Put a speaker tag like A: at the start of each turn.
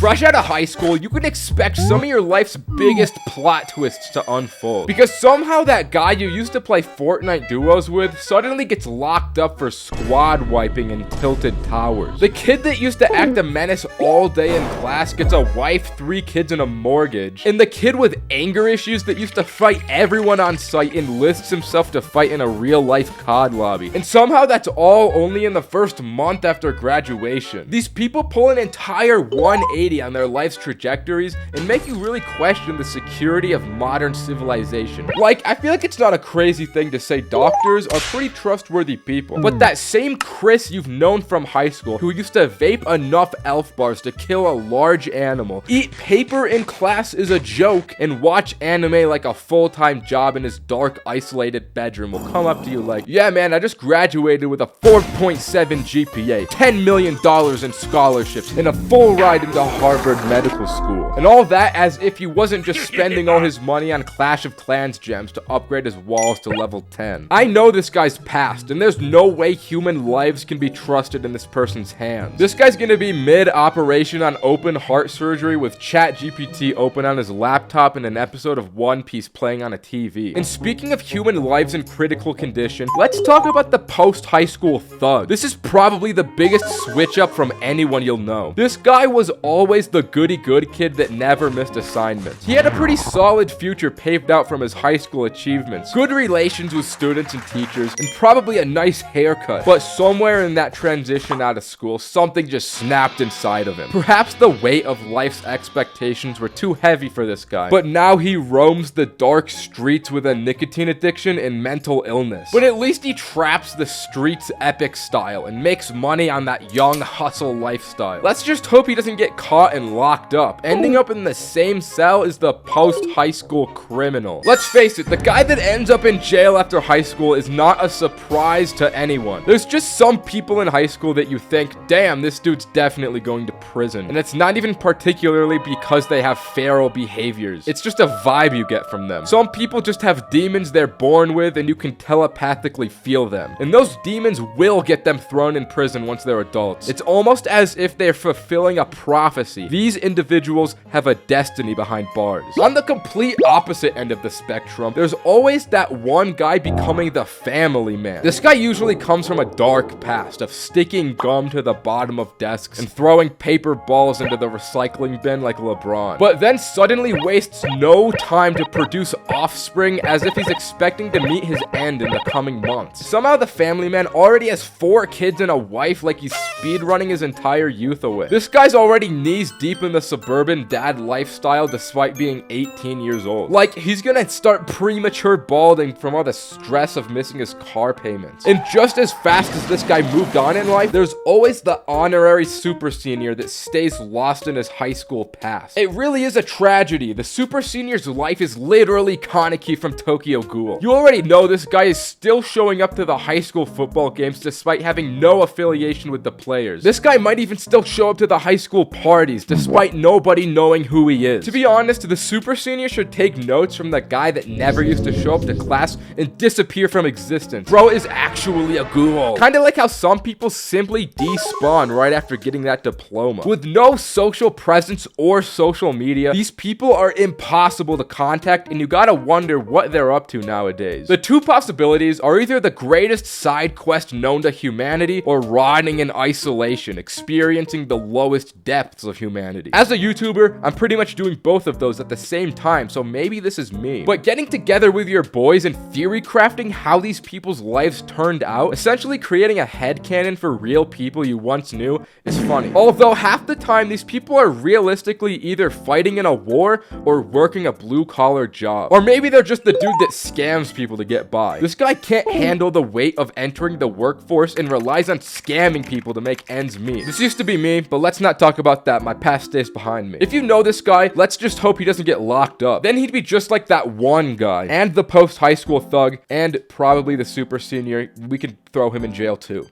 A: Fresh out of high school, you can expect some of your life's biggest plot twists to unfold. Because somehow that guy you used to play Fortnite duos with suddenly gets locked up for squad wiping in Tilted Towers. The kid that used to act a menace all day in class gets a wife, 3 kids, and a mortgage. And the kid with anger issues that used to fight everyone on site enlists himself to fight in a real-life COD lobby. And somehow that's all only in the first month after graduation. These people pull an entire 180 on their life's trajectories and make you really question the security of modern civilization. Like, I feel like it's not a crazy thing to say doctors are pretty trustworthy people, but that same Chris you've known from high school who used to vape enough elf bars to kill a large animal, eat paper in class is a joke, and watch anime like a full-time job in his dark, isolated bedroom will come up to you like, yeah man, I just graduated with a 4.7 GPA, $10 million in scholarships, and a full ride into Harvard Medical School. And all that as if he wasn't just spending all his money on Clash of Clans gems to upgrade his walls to level 10. I know this guy's past, and there's no way human lives can be trusted in this person's hands. This guy's gonna be mid-operation on open heart surgery with ChatGPT open on his laptop and an episode of One Piece playing on a TV. And speaking of human lives in critical condition, let's talk about the post-high school thug. This is probably the biggest switch up from anyone you'll know. This guy was always the goody-good kid that never missed assignments. He had a pretty solid future paved out from his high school achievements, good relations with students and teachers, and probably a nice haircut. But somewhere in that transition out of school, something just snapped inside of him. Perhaps the weight of life's expectations were too heavy for this guy, but now he roams the dark streets with a nicotine addiction and mental illness. But at least he traps the streets epic style and makes money on that young hustle lifestyle. Let's just hope he doesn't get caught and locked up, ending up in the same cell as the post-high school criminal. Let's face it, the guy that ends up in jail after high school is not a surprise to anyone. There's just some people in high school that you think, damn, this dude's definitely going to prison. And it's not even particularly because they have feral behaviors. It's just a vibe you get from them. Some people just have demons they're born with and you can telepathically feel them. And those demons will get them thrown in prison once they're adults. It's almost as if they're fulfilling a prophecy. These individuals have a destiny behind bars. On the complete opposite end of the spectrum, there's always that one guy becoming the family man. This guy usually comes from a dark past of sticking gum to the bottom of desks and throwing paper balls into the recycling bin like LeBron, but then suddenly wastes no time to produce offspring as if he's expecting to meet his end in the coming months. Somehow the family man already has 4 kids and a wife like he's speedrunning his entire youth away. This guy's already knees deep in the suburban dad lifestyle despite being 18 years old. Like, he's gonna start premature balding from all the stress of missing his car payments. And just as fast as this guy moved on in life, there's always the honorary super senior that stays lost in his high school past. It really is a tragedy. The super senior's life is literally Kaneki from Tokyo Ghoul. You already know this guy is still showing up to the high school football games despite having no affiliation with the players. This guy might even still show up to the high school parties despite nobody knowing who he is. To be honest, the super senior should take notes from the guy that never used to show up to class and disappear from existence. Bro is actually a ghoul. Kinda like how some people simply despawn right after getting that diploma. With no social presence or social media, these people are impossible to contact and you gotta wonder what they're up to nowadays. The two possibilities are either the greatest side quest known to humanity or rotting in isolation, experiencing the lowest depths of humanity. As a YouTuber, I'm pretty much doing both of those at the same time, so maybe this is me. But getting together with your boys and theory crafting how these people's lives turned out, essentially creating a headcanon for real people you once knew, is funny. Although half the time, these people are realistically either fighting in a war or working a blue-collar job. Or maybe they're just the dude that scams people to get by. This guy can't handle the weight of entering the workforce and relies on scamming people to make ends meet. This used to be me, but let's not talk about that. My past stays behind me. If you know this guy, let's just hope he doesn't get locked up. Then he'd be just like that one guy, and the post-high school thug, and probably the super senior. We could throw him in jail too.